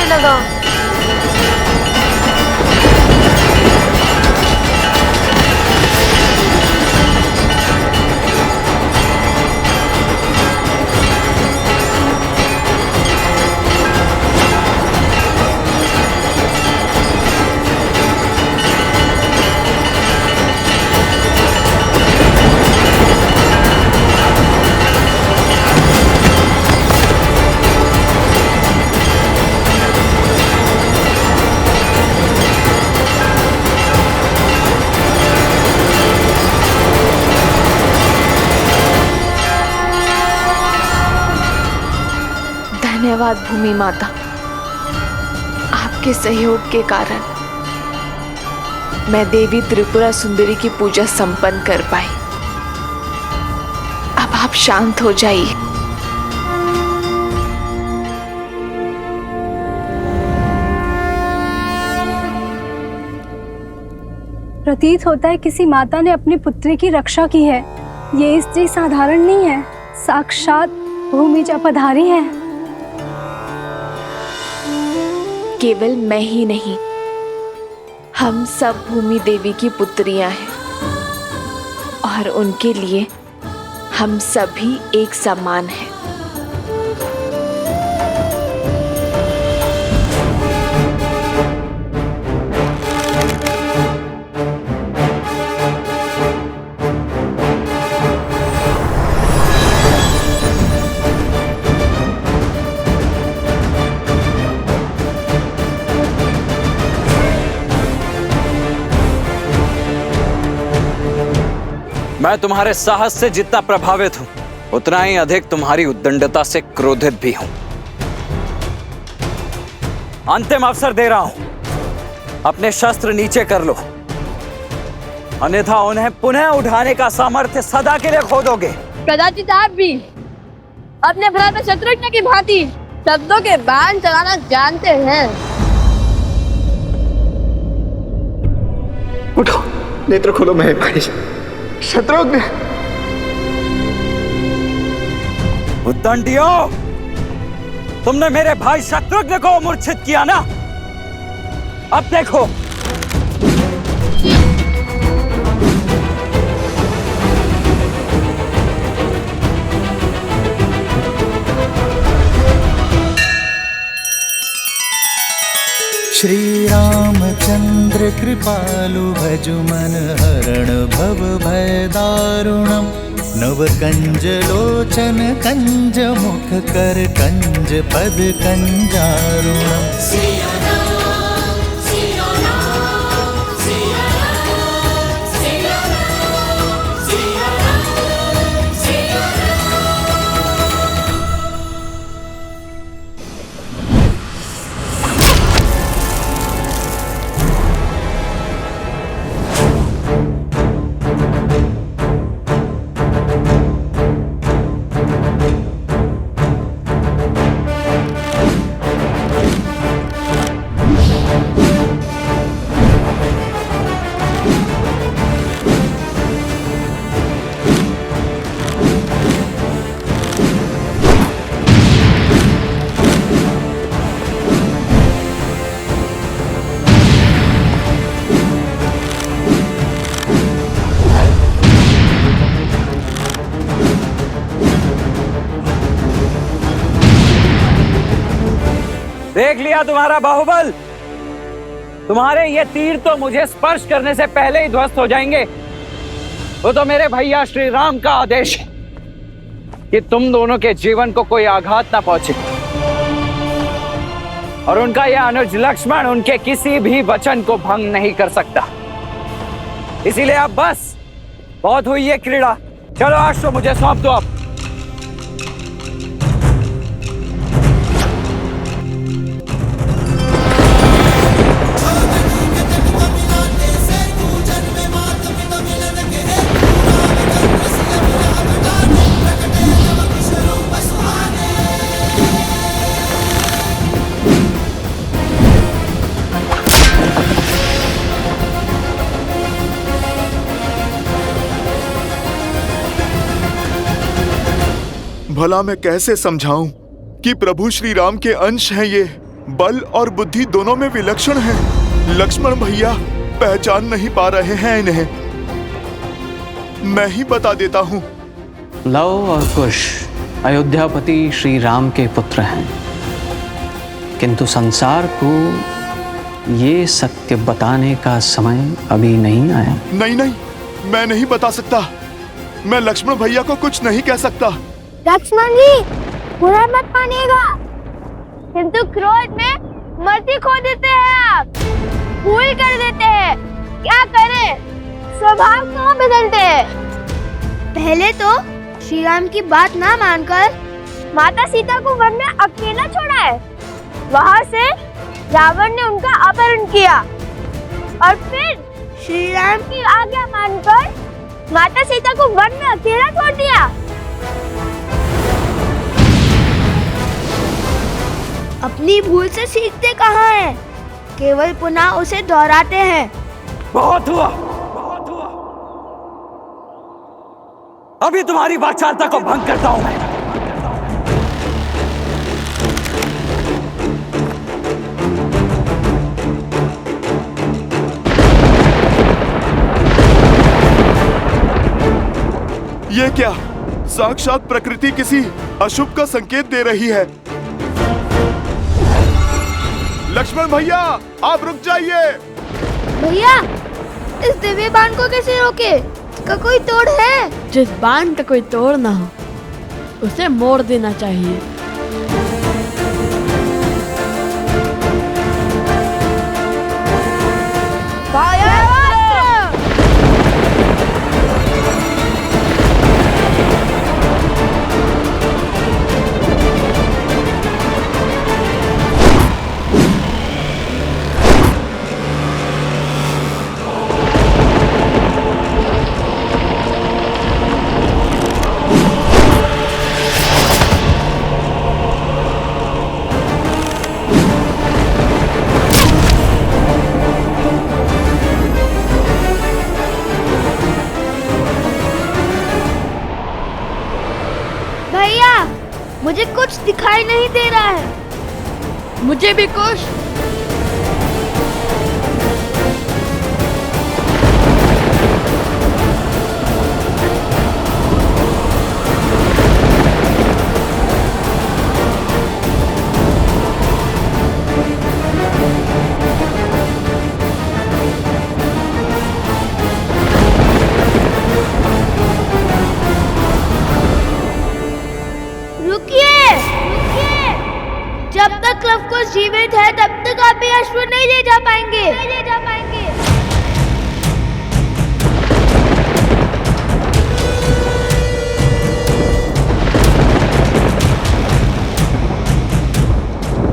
लगा। धन्यवाद भूमि माता, आपके सहयोग के कारण मैं देवी त्रिपुरा सुंदरी की पूजा संपन्न कर पाई। अब आप शांत हो जाइए। प्रतीत होता है किसी माता ने अपनी पुत्री की रक्षा की है। ये स्त्री साधारण नहीं है, साक्षात भूमिजा पधारी है। केवल मैं ही नहीं, हम सब भूमि देवी की पुत्रियां हैं और उनके लिए हम सभी एक समान हैं। मैं तुम्हारे साहस से जितना प्रभावित हूं, उतना ही अधिक तुम्हारी उद्दंडता से क्रोधित भी हूं। अंतिम अवसर दे रहा हूं, अपने शस्त्र नीचे कर लो, अन्यथा उन्हें पुनः उठाने का सामर्थ्य सदा के लिए खो दोगे। कदाचित आप भी अपने भ्राता शत्रुघ्न की भांति शब्दों के बाण चलाना जानते हैं। उठो, नेत्र खोलो मेरे भाई शत्रुघ्न। उद्दंडियों, तुमने मेरे भाई शत्रुघ्न को मूर्छित किया ना? अब देखो। श्री रामचंद्र कृपालु भजु मन हरण भव भय दारुणम। नव कंज लोचन कंज मुख कर कंज पद कंजारुणम। देख लिया तुम्हारा बाहुबल। तुम्हारे ये तीर तो मुझे स्पर्श करने से पहले ही ध्वस्त हो जाएंगे। वो तो मेरे भैया श्री राम का आदेश है कि तुम दोनों के जीवन को कोई आघात ना पहुंचे, और उनका यह अनुज लक्ष्मण उनके किसी भी वचन को भंग नहीं कर सकता। इसीलिए अब बस बहुत हुई ये क्रीड़ा। चलो आज तो मुझे सौंप दो। अब भला मैं कैसे समझाऊं कि प्रभु श्री राम के अंश हैं ये। बल और बुद्धि दोनों में विलक्षण हैं। लक्ष्मण भैया पहचान नहीं पा रहे हैं इन्हें। मैं ही बता देता हूँ। लव और कुश अयोध्यापति श्री राम के पुत्र हैं, किंतु संसार को ये सत्य बताने का समय अभी नहीं आया। नहीं नहीं, मैं नहीं बता सकता। मैं लक्ष्मण भैया को कुछ नहीं कह सकता। लक्ष्मण जी, बुरा मत मानिएगा, किंतु क्रोध में मति खो देते हैं आप, भूल कर देते हैं। क्या करें, स्वभाव क्यों बदलते हैं? पहले तो श्री राम की बात ना मानकर माता सीता को वन में अकेला छोड़ा है। वहाँ से रावण ने उनका अपहरण किया और फिर श्री राम की आज्ञा मानकर माता सीता को वन में अकेला छोड़ दिया। अपनी भूल से सीखते कहाँ हैं? केवल पुनः उसे दोहराते हैं। बहुत हुआ, बहुत हुआ। अभी तुम्हारी वाचालता को भंग करता हूं मैं। ये क्या? साक्षात प्रकृति किसी अशुभ का संकेत दे रही है। लक्ष्मण भैया, आप रुक जाइए। भैया, इस दिव्य बाण को कैसे रोके? इसका कोई तोड़ है? जिस बाण का कोई तोड़ ना हो उसे मोड़ देना चाहिए। भैया, मुझे कुछ दिखाई नहीं दे रहा है। मुझे भी कुछ। जब तक लवकुश जीवित है तब तक आप ये अश्व नहीं ले जा पाएंगे।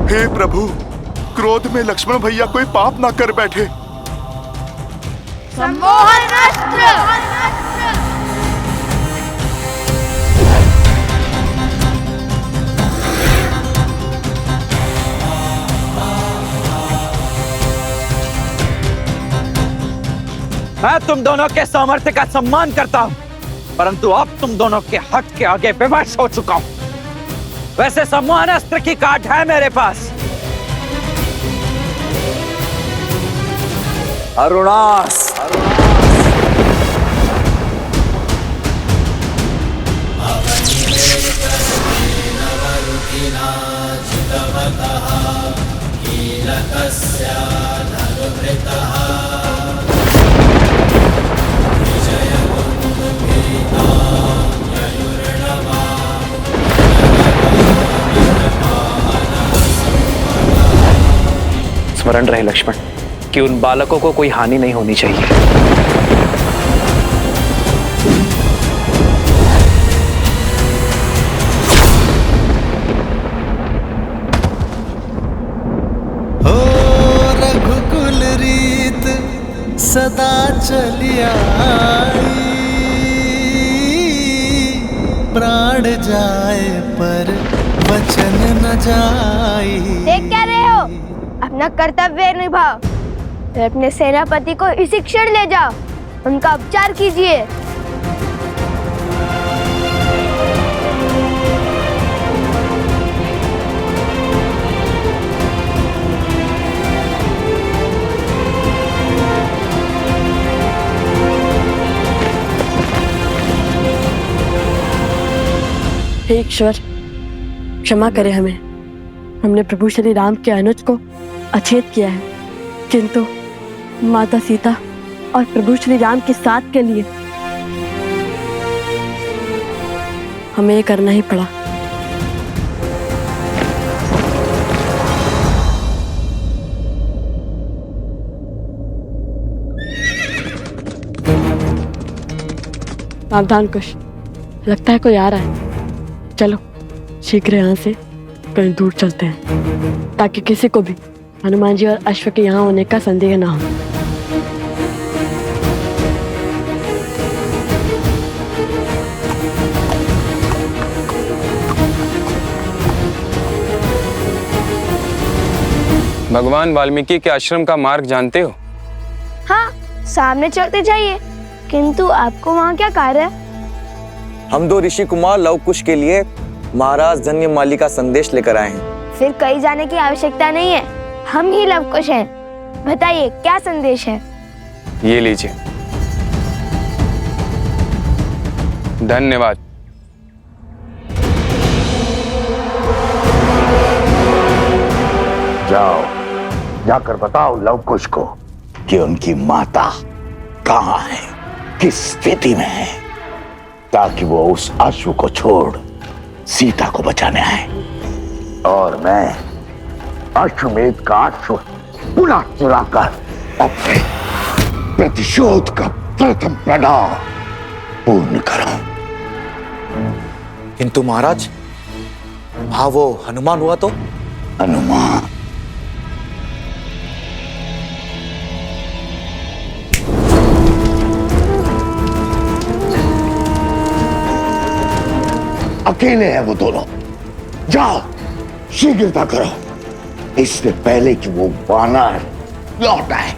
हे प्रभु, क्रोध में लक्ष्मण भैया कोई पाप ना कर बैठे। सम्मोहन अस्त्र। मैं तुम दोनों के सामर्थ्य का सम्मान करता हूं, परंतु अब तुम दोनों के हट के आगे विवश हो चुका हूं। वैसे सम्मोहन अस्त्र की काट है मेरे पास। अरुणास, स्मरण रहे लक्ष्मण कि उन बालकों को कोई हानि नहीं होनी चाहिए। हो रघुकुल रीत सदा चली आई, प्राण जाए पर वचन न जाई। देख क्या रहे हो? अपना कर्तव्य निभाओ, फिर अपने सेनापति को इसी क्षण ले जाओ, उनका उपचार कीजिए। हे ईश्वर, क्षमा करें हमें। हमने प्रभु श्री राम के अनुज को अछेत किया है, किंतु माता सीता और प्रभु श्री राम के साथ के लिए हमें ये करना ही पड़ा। सावधान कुश, लगता है कोई आ रहा है। चलो शीघ्र यहाँ से कहीं दूर चलते हैं, ताकि किसी को भी हनुमान जी और अश्व के यहाँ होने का संदेह ना हो। भगवान वाल्मीकि के आश्रम का मार्ग जानते हो? हाँ, सामने चलते जाइए। किंतु आपको वहाँ क्या कार्य है? हम दो ऋषि कुमार लव कुश के लिए महाराज धन्यमाली का संदेश लेकर आए हैं। फिर कहीं जाने की आवश्यकता नहीं है, हम ही लव कुश हैं। बताइए क्या संदेश है? ये लीजिए। धन्यवाद। जाओ, जाकर बताओ लव कुश को कि उनकी माता कहाँ है, किस स्थिति में है, ताकि वो उस अश्व को छोड़ सीता को बचाने आए। और मैं अश्वमेध का अश्व पुनः चुराकर अपने प्रतिशोध का प्रथम पड़ाव पूर्ण करूं। किंतु महाराज, हाँ वो हनुमान हुआ तो? हनुमान? अकेले हैं वो दोनों। जाओ, शीघ्रता करो, इससे पहले कि वो वानर लौट आए।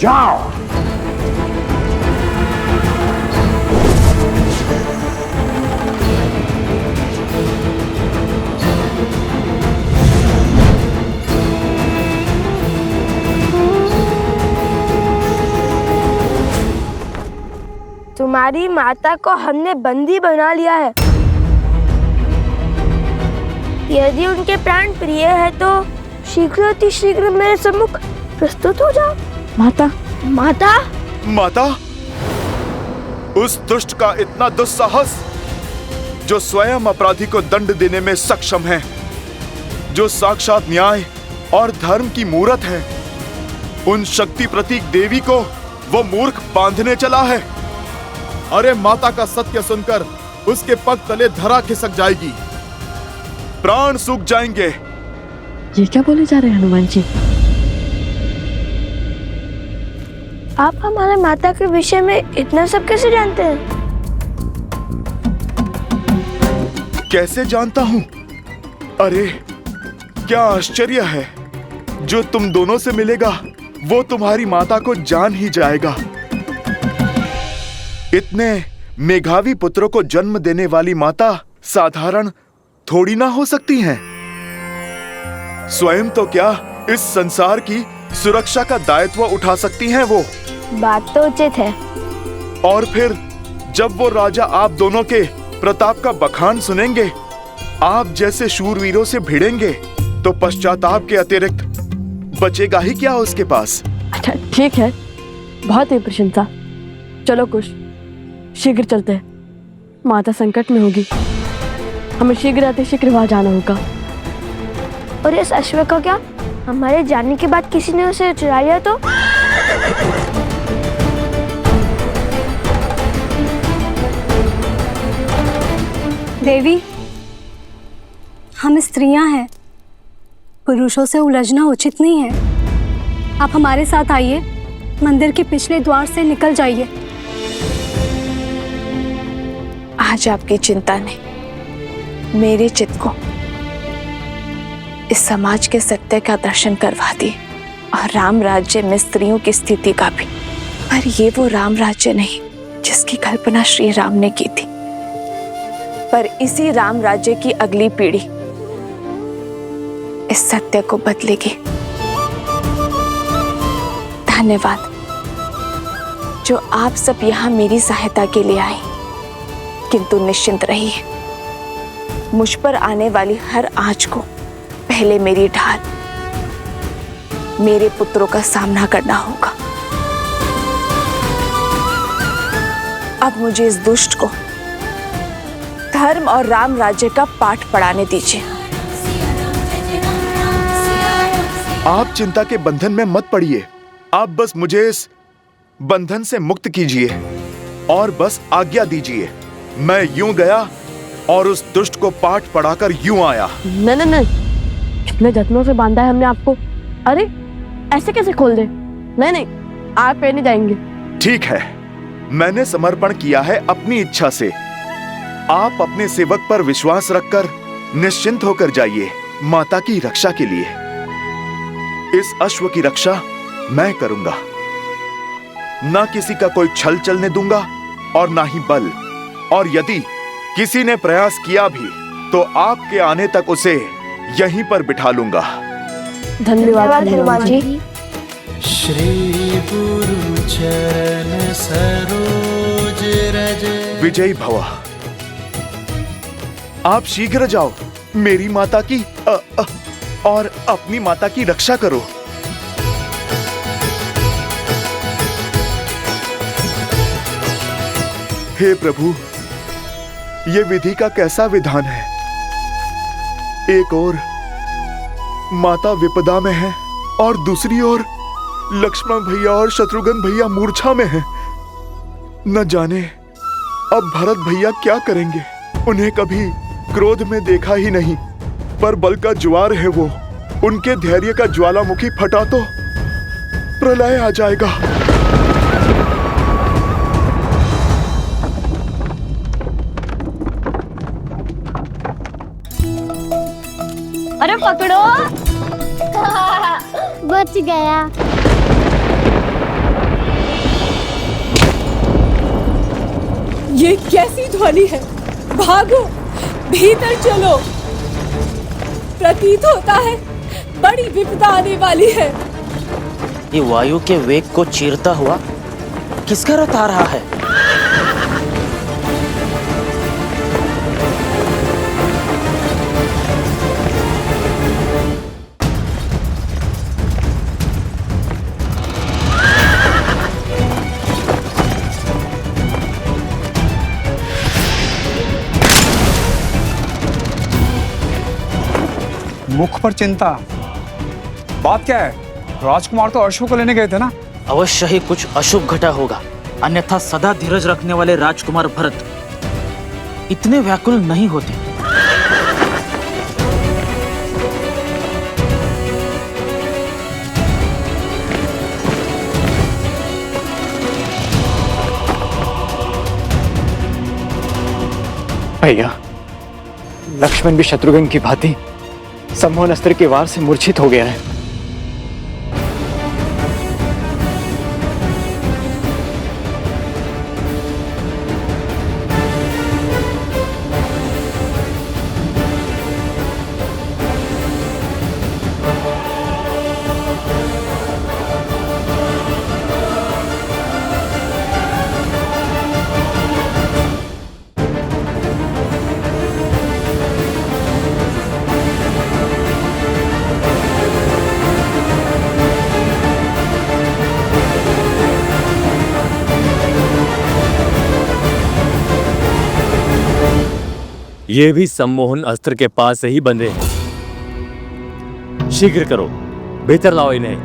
जाओ। तुम्हारी माता को हमने बंदी बना लिया है। यदि उनके प्राण प्रिय है तो शीघ्र अति शीघ्र मेरे सम्मुख प्रस्तुत हो जाओ। माता, माता, माता, उस दुष्ट का इतना दुस्साहस, जो स्वयं अपराधी को दंड देने में सक्षम है, जो साक्षात न्याय और धर्म की मूरत है, उन शक्ति प्रतीक देवी को वो मूर्ख बांधने चला है। अरे माता का सत्य सुनकर उसके पग तले धरा खिसक जाएगी, प्राण सूख जाएंगे। ये क्या बोले जा रहे हैं हनुमान जी? आप हमारे माता के विषय में इतना सब कैसे जानते हैं? कैसे जानता हूं? अरे क्या आश्चर्य है, जो तुम दोनों से मिलेगा वो तुम्हारी माता को जान ही जाएगा। इतने मेघावी पुत्रों को जन्म देने वाली माता साधारण थोड़ी ना हो सकती हैं। स्वयं तो क्या इस संसार की सुरक्षा का दायित्व उठा सकती हैं वो। बात तो उचित है। और फिर जब वो राजा आप दोनों के प्रताप का बखान सुनेंगे, आप जैसे शूरवीरों से भिड़ेंगे, तो पश्चाताप के अतिरिक्त बचेगा ही क्या उसके पास। अच्छा ठीक है, बहुत ही प्रशंसा। चलो कुश, शीघ्र चलते हैं। माता संकट में होगी, हमें शीघ्र अति शीघ्र वहां जाना होगा। और इस अश्व का क्या? हमारे जाने के बाद किसी ने उसे चुरा लिया तो? देवी, हम स्त्रियां हैं, पुरुषों से उलझना उचित नहीं है। आप हमारे साथ आइए, मंदिर के पिछले द्वार से निकल जाइए। आज आपकी चिंता ने मेरे चित्त को इस समाज के सत्य का दर्शन करवा दिए, और राम राज्य में स्त्रियों की स्थिति का भी। पर ये वो राम राज्य नहीं जिसकी कल्पना श्री राम ने की थी, पर इसी राम राज्य की अगली पीढ़ी इस सत्य को बदलेगी। धन्यवाद जो आप सब यहाँ मेरी सहायता के लिए आए। किंतु निश्चिंत रहिए, मुझ पर आने वाली हर आंच को पहले मेरी ढाल, मेरे पुत्रों का सामना करना होगा। अब मुझे इस दुष्ट को धर्म और राम राज्य का पाठ पढ़ाने दीजिए। आप चिंता के बंधन में मत पड़िए, आप बस मुझे इस बंधन से मुक्त कीजिए और बस आज्ञा दीजिए। मैं यूं गया और उस दुष्ट को पाठ पढ़ाकर यूं आया। नहीं नहीं नहीं, कितने जत्नों से बांधा है हमने आपको। अरे ऐसे कैसे खोल दे? नहीं नहीं, आप पे नहीं जाएंगे। ठीक है, मैंने समर्पण किया है अपनी इच्छा से। आप अपने सेवक पर विश्वास रखकर निश्चिंत होकर जाइए माता की रक्षा के लिए। इस अश्व की रक्षा मैं करूंगा, ना किसी का कोई छल चलने दूंगा और ना ही बल। और यदि किसी ने प्रयास किया भी तो आपके आने तक उसे यहीं पर बिठा लूंगा। धन्यवाद हनुमान जी। श्री गुरु चरण सरोज रज। विजयी भव। आप शीघ्र जाओ, मेरी माता की और अपनी माता की रक्षा करो। हे प्रभु, ये विधि का कैसा विधान है। एक ओर माता विपदा में है और दूसरी ओर लक्ष्मण भैया और शत्रुघ्न भैया मूर्छा में हैं। न जाने अब भरत भैया क्या करेंगे। उन्हें कभी क्रोध में देखा ही नहीं, पर बल का ज्वार है वो। उनके धैर्य का ज्वालामुखी फटा तो प्रलय आ जाएगा। अरे पकड़ो। बच गया। ये कैसी ध्वनि है? भागो, भीतर चलो। प्रतीत होता है बड़ी विपदा आने वाली है। ये वायु के वेग को चीरता हुआ किसका रथ आ रहा है? मुख पर चिंता, बात क्या है? राजकुमार तो अश्व को लेने गए थे ना? अवश्य ही कुछ अशुभ घटा होगा, अन्यथा सदा धीरज रखने वाले राजकुमार भरत इतने व्याकुल नहीं होते। भैया, लक्ष्मण भी शत्रुघ्न की भांति सम्मोहन अस्त्र के वार से मूर्छित हो गया है। ये भी सम्मोहन अस्त्र के पास से ही बंधे हैं। शीघ्र करो, भीतर लाओ इन्हें।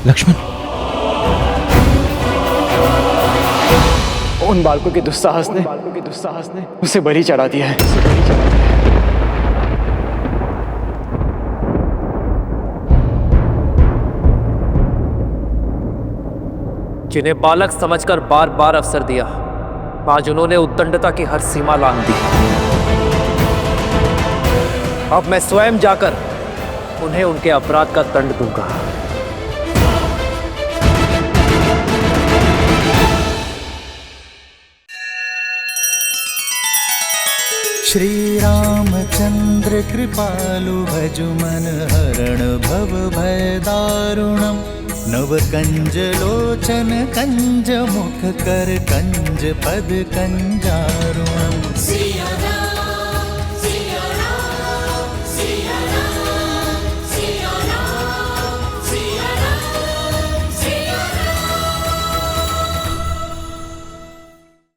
लक्ष्मण, उन बालकों के दुस्साहस ने उसे बलि चढ़ा दिया है। जिन्हें बालक समझकर बार बार अवसर दिया, आज उन्होंने उद्दंडता की हर सीमा लांघ दी। अब मैं स्वयं जाकर उन्हें उनके अपराध का दंड दूंगा। श्री रामचंद्र कृपालु भजु मन हरण भव भय दारुणम नव कंज लोचन कंज मुख कर कंज पद कंजारुणम।